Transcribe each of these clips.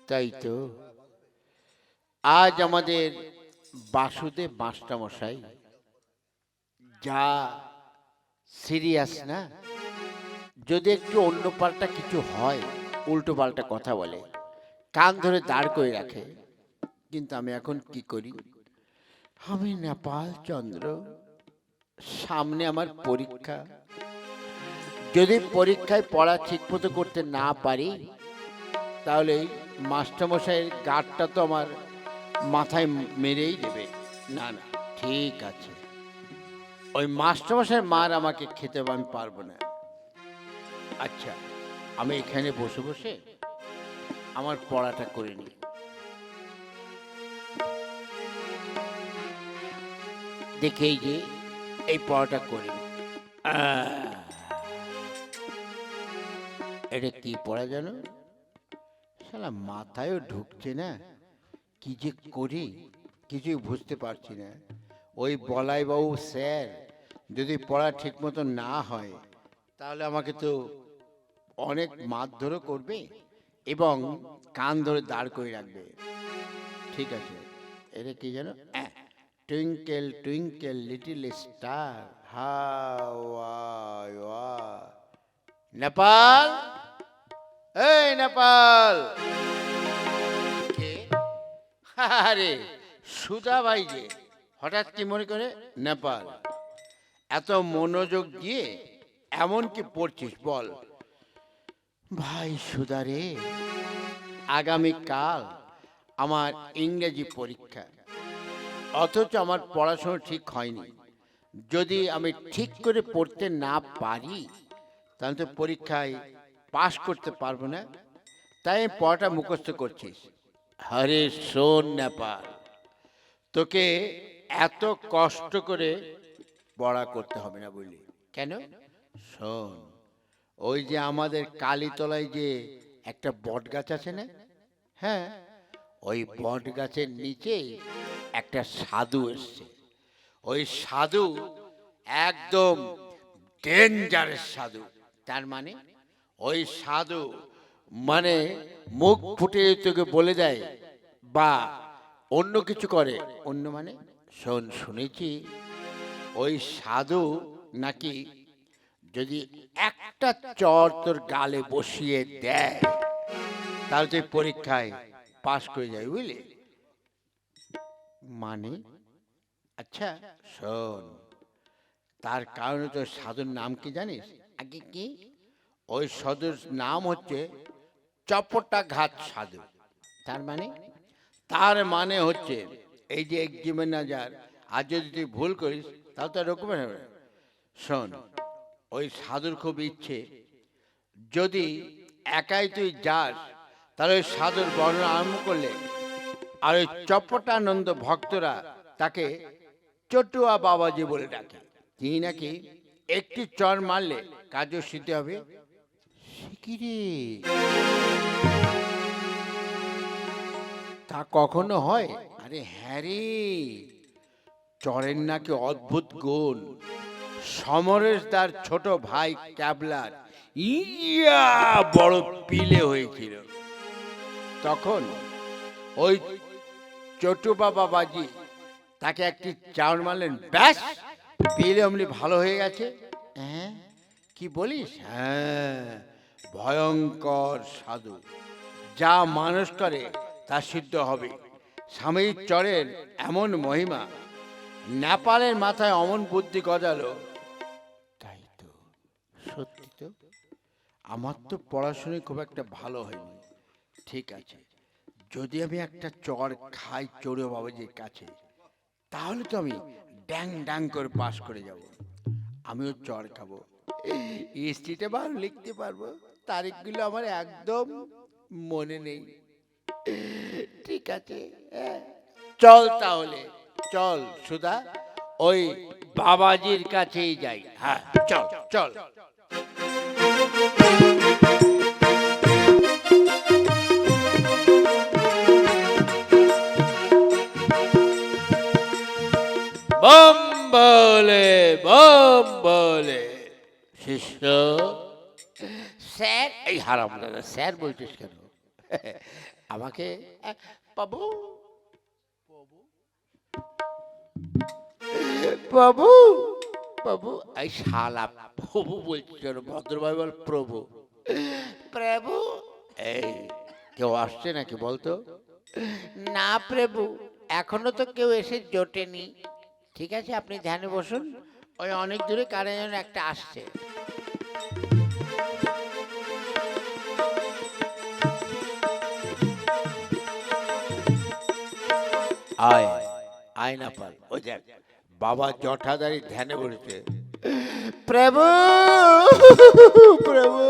তাই তো আজ আমাদের বাসুদেব মাস্টারমশাই যা সিরিয়াস না, যদি একটু অন্য পাল্টা কিছু হয়, উল্টো পাল্টা কথা বলে, কান ধরে দাঁড় করে রাখে। কিন্তু আমি এখন কি করি? আমি নেপাল চন্দ্র, সামনে আমার পরীক্ষা। যদি পরীক্ষায় পড়া ঠিক মতো করতে না পারি, তাহলে এই মাস্টারমশাইয়ের গাঁটটা তো আমার মাথায় মেরেই দেবে। না না, ঠিক আছে, ওই মাস্টারমশাইয়ের মার আমাকে খেতে আমি পারবো না। আচ্ছা, আমি এখানে বসে বসে আমার পড়াটা করে নিই। দেখেই যে এই পড়াটা করি। এটা কি পড়া জানো? শালা মাথায়ও ঢুকছে না, কি যে করি কিছুই বুঝতে পারছি না। ওই বলাই বাবু স্যার যদি পড়া ঠিক মতো না হয়, তাহলে আমাকে তো অনেক মারধরও করবে এবং কান ধরে দাঁড় করে রাখবে। ঠিক আছে, এটা কি জানো? Twinkle twinkle little star how are you are. Nepal, এই নেপাল। কে? আরে সুধা ভাই যে, হঠাৎ কি মনে করে নেপাল? এত মনোযোগ দিয়ে এমন কি পড়ছিস বল? ভাই সুধা রে, আগামীকাল আমার ইংরেজি পরীক্ষা, অথচ আমার পড়াশোনা ঠিক হয়নি। যদি আমি ঠিক করে পড়তে না পারি, তাহলে তো পরীক্ষায় পাশ করতে পারবো না। তাই আমি পড়াটা মুখস্থ করছিস। আরে শোন নেপাল, তোকে এত কষ্ট করে পড়া করতে হবে না বুঝলি? কেন? শোন, ওই যে আমাদের কালীতলায় যে একটা বট গাছ আছে না, হ্যাঁ, ওই বট গাছের নিচে একটা সাধু এসছে। ওই সাধু একদম ডেঞ্জারাস সাধু। তার মানে ওই সাধু মানে মুখ ফুটে তোকে বলে দেয় বা অন্য কিছু করে। অন্য মানে শোন, শুনেছি ওই সাধু নাকি যদি একটা চর তোর গালে বসিয়ে দেয়, তাহলে তুই পরীক্ষায় পাশ করে যাবি বুঝলি? মানে আচ্ছা শোন, তার কারণে তোর সাধুর নাম কি জানিস? আগে কি? ওই সাধুর নাম হচ্ছে চপটা ঘাত সাধু। তার মানে? তার মানে হচ্ছে এই যে এক্সামিনার, আর যদি তুই ভুল করিস তাহলে তো রকম হবে। শোন, ওই সাধুর খুব ইচ্ছে যদি একাই তুই যাস, তাহলে ওই সাধুর বর্ণনা আরম্ভ করলে আর ওই চপটানন্দ ভক্তরা তাকে চটুয়া বাবাজি বলে ডাকে। তিনি নাকি একটি চর মারলে কার্য সিদ্ধি হবে। শিকিরে, তা কখনো হয়? আরে হ্যাঁ রে, চরের নাকি অদ্ভুত গুণ। সমরেশ দার ছোট ভাই ক্যাবলার ইয়া বড় পিলে হয়েছিল, তখন ওই চটুবা বাবাজি তাকে একটি চাউর মারলেন, ব্যাস পিলে অমনি ভালো হয়ে গেছে। হ্যাঁ, কি বলিস? হ্যাঁ, ভয়ঙ্কর সাধু, যা মানুষ করে তা সিদ্ধ হবে। স্বামীর চরের এমন মহিমা, নেপালের মাথায় অমন বুদ্ধি গজালো। তাই তো, সত্যি তো। আমার তো পড়াশোনায় খুব একটা ভালো হয়নি। ঠিক আছে, যদি আমি একটা চর খাই চড়ুয়া বাবাজির কাছে, তাহলে তো আমি ড্যাং ড্যাং করে পাশ করে যাব। আমিও চর খাবো, হিস্ট্রিটা ভালো লিখতে পারবো। তারিখগুলো আমার একদম মনে নেই। ঠিক আছে, হ্যাঁ, চল তাহলে, চল সুধা, ওই বাবাজির কাছেই যাই। হ্যাঁ, চল চল। বম বলে, বম বলে। শিষ্য, স্যার, এই হারাম দাদা স্যার বলছিস কেন? আমাকে বাবু বাবু বাবু, এই শালা প্রভু বলছি কেন, ভদ্রভাবে বল প্রভু। প্রভু, এই কেউ আসছে নাকি বলতো? না প্রভু, এখনো তো কেউ এসে জোটেনি। ঠিক আছে, আপনি ধ্যানে বসুন, ওই অনেক দূরে কারে যেন একটা আসছে। আয় আয় না পাল, ওই দেখ বাবা জটাধারী ধ্যানে বসেছে। প্রভু প্রভু,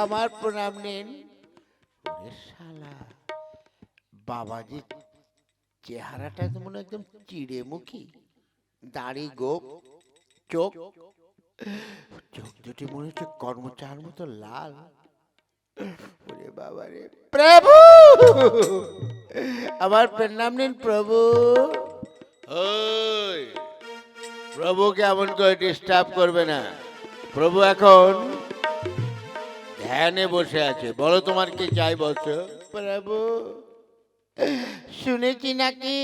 আমার প্রণাম নিন। ওরে শালা, বাবাজি চেহারাটা তো মনে হয় একদম চিড়ে মুখী, দাড়ি গোপ, চোখ চোখ দুটি মনে হচ্ছে কর্মচার মতো লাল। ওরে বাবা রে, প্রভু আমার প্রণাম নিন প্রভু। ওই প্রভুকে এমন করে ডিস্টার্ব করবে না, প্রভু এখন ধ্যানে বসে আছে। বলো তোমার কি চাই বলছো? প্রভু, শুনেছি নাকি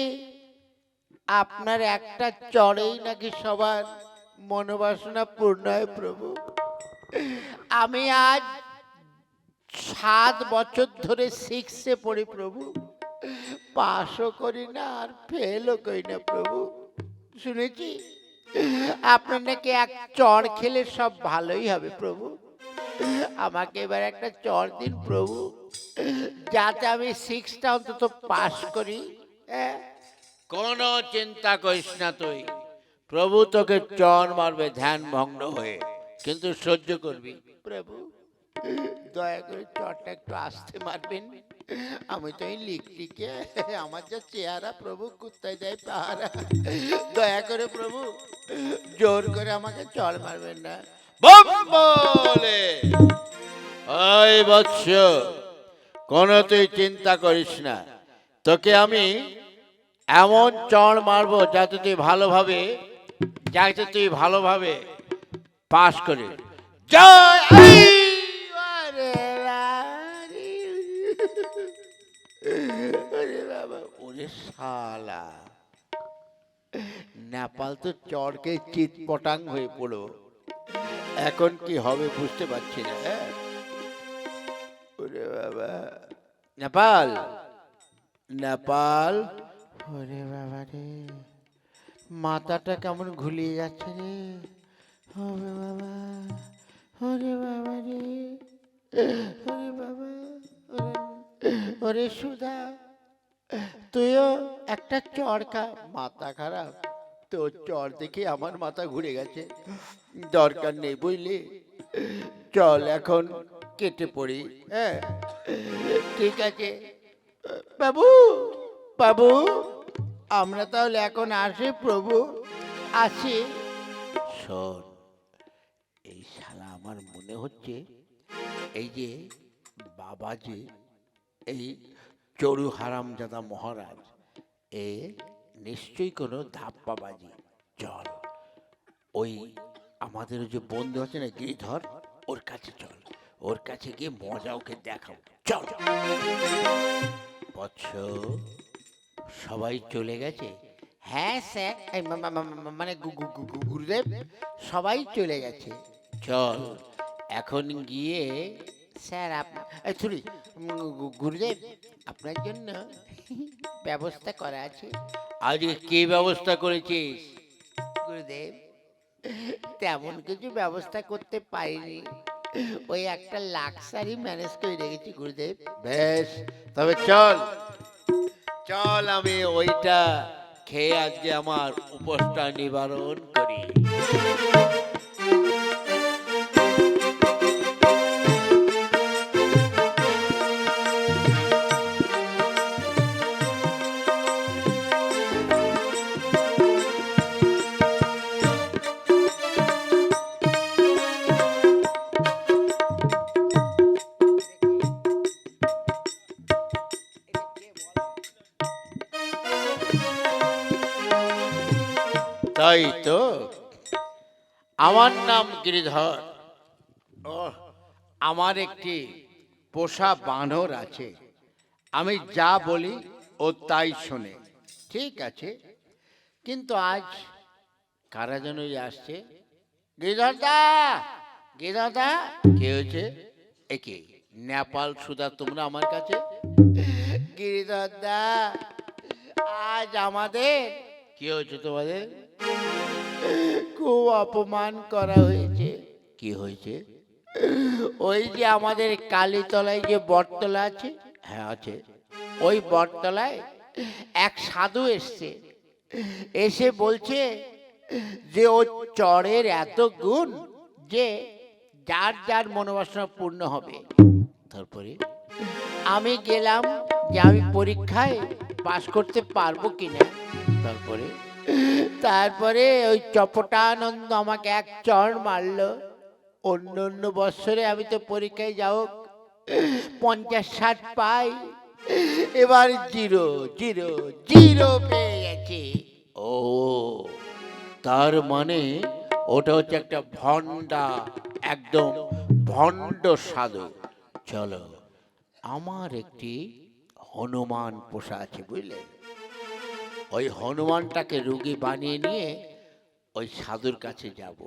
আপনার একটা চড়েই নাকি সবার মনোবাসনা পূর্ণ হয় প্রভু। আমি আজ 7 বছর ধরে 6-এ পড়ি প্রভু, পাশও করি না আর ফেলও করি না প্রভু। শুনেছি আপনার নাকি এক চড় খেলে সব ভালোই হবে প্রভু। আমাকে এবার একটা চড় দিন প্রভু, যাতে আমি 6টা অন্তত পাস করি। কোনো চিন্তা করিস না তুই, প্রভু তোকে চড় মারবে ধ্যান ভঙ্গ হয়ে, কিন্তু সহ্য করবি প্রভু। দয়া করে চড়টা একটু আস্তে মারবেন, আমি তো এই লিখটিকে, আমার যা চেহারা প্রভু, কুত্তায় যায় পাহারা। দয়া করে প্রভু জোর করে আমাকে চড় মারবেন না। বলে ওই বৎস, কোনো তুই চিন্তা করিস না, তোকে আমি এমন চড় মারবো যাতে তুই ভালোভাবে পাস করে। জয় বাবা, ওরে শালা, নেপাল তো চড়কে চিৎপটাং হয়ে পড়ো। এখন কি হবে বুঝতে পারছি না। ওরে বাবা, নেপাল নেপাল, ওরে বাবা রে, মাথাটা কেমন ঘুলিয়ে যাচ্ছে রে। ওরে বাবা, ওরে বাবা রে, ওরে বাবা, ওরে সুধা, তুইও একটা চড় খা। মাথা খারাপ, তোর চড় দেখে আমার মাথা ঘুরে গেছে। দরকার নেই বুঝলি, চল এখন কেটে পড়ি। হ্যাঁ ঠিক আছে বাবু, বাবু আমরা তাহলে এখন আসি প্রভু, আসি। শোন, এই শালা আমার মনে হচ্ছে এই যে বাবাজি, এই চড়ু হারামজাদা মহারাজ, এ নিশ্চয়ই কোনো ধাপ্পাবাজি। চল ওই আমাদের যে বন্ধু আছে না গিরিধর, ওর কাছে চল, ওর কাছে গিয়ে মজা ওকে দেখাও। চল বৎস, সবাই চলে গেছে? হ্যাঁ স্যার, মানে গুরুদেব, সবাই চলে গেছে। চল এখন গিয়ে, স্যার সরি গুরুদেব, আপনার জন্য ব্যবস্থা করা আছে। আজকে কি ব্যবস্থা করেছিস? গুরুদেব, তেমন কিছু ব্যবস্থা করতে পারিনি, ওই একটা লাক্সারি ম্যানেজ করে রেখেছি গুরুদেব। বেশ, তবে চল চল, আমি ওইটা খেয়ে আজকে আমার উপোসটা নিবারণ করি। তাই তো, আমার নাম গিরিধর। ও, আমার একটি পোষা বানর আছে, আমি যা বলি ও তাই শোনে, ঠিক আছে? কিন্তু আজ কারা যেন আসছে। গিরিধরদা, গিরিধরদা, কে হয়েছে? একে নেপাল সুদা তোমরা আমার কাছে? গিরিধরদা, আজ আমাদের কি হয়েছে? তোমাদের খুব অপমান করা হয়েছে। কি হয়েছে? ওই যে আমাদের কালীতলায় যে বটতলা আছে, হ্যাঁ আছে, ওই বটতলায় এক সাধু এসছে, এসে বলছে যে ও চরের এত গুণ যে যার যার মনোবাসনা পূর্ণ হবে। তারপরে আমি গেলাম যে আমি পরীক্ষায় পাশ করতে পারবো কিনা। তারপরে তারপরে ওই চপটানন্দ আমাকে এক চড় মারলো। অন্য অন্য বৎসরে আমি তো পরীক্ষায় যাও 50-60 পাই, এবার 0 0 0 পেয়ে গেছি। ও, তার মানে ওটা হচ্ছে একটা ভণ্ডা, একদম ভণ্ড সাধু। চলো, আমার একটি হনুমান পোষা আছে, বুঝলে? ওই হনুমানটাকে রোগী বানিয়ে নিয়ে ওই সাধুর কাছে যাব।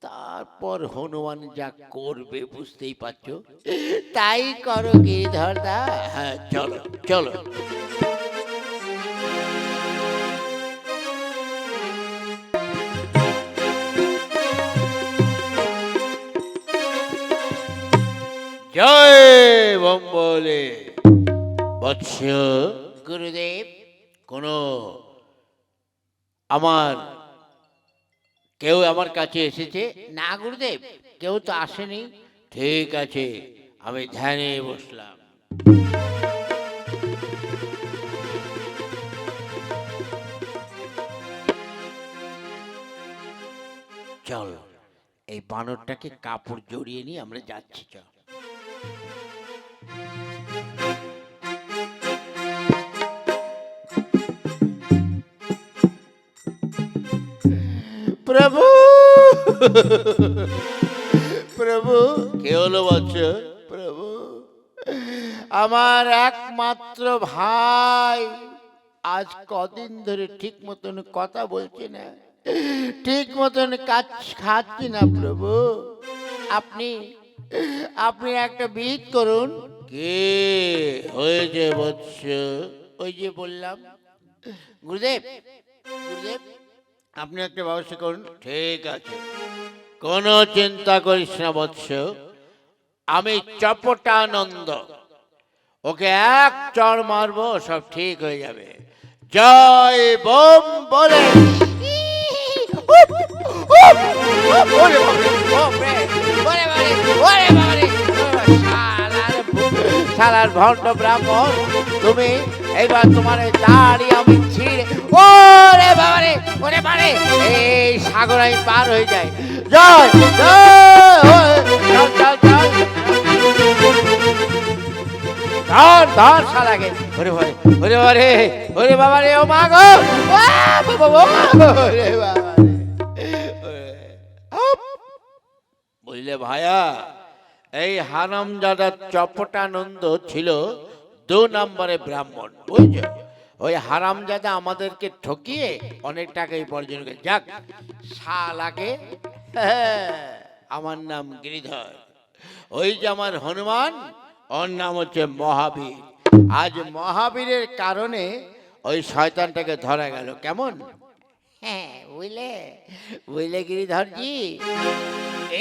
তারপর হনুমান যা করবে বুঝতেই পারছো। তাই করো গিরিধরদা। হ্যাঁ, চলো চলো। জয় বম্বলে। বৎস গুরুদেব, কোন আমার কেউ আমার কাছে এসেছে? না গুরুদেব, কেউ তো আসেনি। ঠিক আছে, আমি ধ্যানে বসলাম। চল, এই বানরটাকে কাপড় জড়িয়ে নিয়ে আমরা যাচ্ছি। চল। প্রভু, প্রভু, কে হলো বৎস? প্রভু, আমার একমাত্র ভাই আজ কদিন ধরে ঠিক মতন কথা বলছে না, ঠিক মতন কাজ খাচ্ছি না। প্রভু, আপনি আপনি একটা বিহিত করুন। কে হয়েছে বৎস? ওই যে বললাম। গুরুদেব, গুরুদেব, আপনি একটা ব্যবস্থা করুন। ঠিক আছে, কোনো চিন্তা করিস না বৎস, আমি চপটানন্দ, ওকে এক চড় মারবো, সব ঠিক হয়ে যাবে। জয় বোম বলে। শালার ভণ্ড ব্রাহ্মণ, তুমি এইবার তোমার দাড়ি আমি ছিঁড়ে, ওরে বাবারে, ওরে বাবারে, এই সাগর আমি পার হয়ে যাই। জয় জয়, চল চল চল, ধর ধর শালাকে। ওরে ভাই, ওরে বাবারে, ওরে বাবারে, ও মা গো, ওরে বাবারে। বুঝলে ভাইয়া, এই হারামজাদা চপটানন্দ ছিল 2 নম্বরে ব্রাহ্মণ, বুঝছো? ওই হারামজাদা আমাদেরকে ঠকিয়ে অনেক টাকা উপার্জন করে। যাক, শালাকে, আমার নাম গিরিধর, ওই যে আমার হনুমান, ওর নাম হচ্ছে মহাবীর। আজ মহাবীরের কারণে ওই শয়তানটাকে ধরা গেল। কেমন? হ্যাঁ, বুঝলে, বুঝলে গিরিধরজি,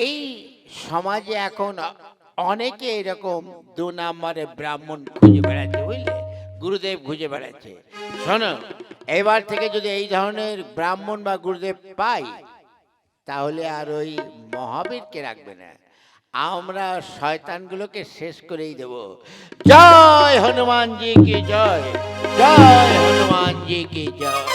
এই সমাজে এখন অনেকে এরকম 2 নম্বরে ব্রাহ্মণ খুঁজে বেড়াচ্ছে, বুঝলে? গুরুদেব খুঁজে বেড়াচ্ছে। শোনো, এবার থেকে যদি এই ধরনের ব্রাহ্মণ বা গুরুদেব পাই, তাহলে আর ওই মহাবীরকে রাখবে না, আমরা শয়তানগুলোকে শেষ করেই দেব। জয় হনুমানজি কি জয়, জয় হনুমানজি কি জয়।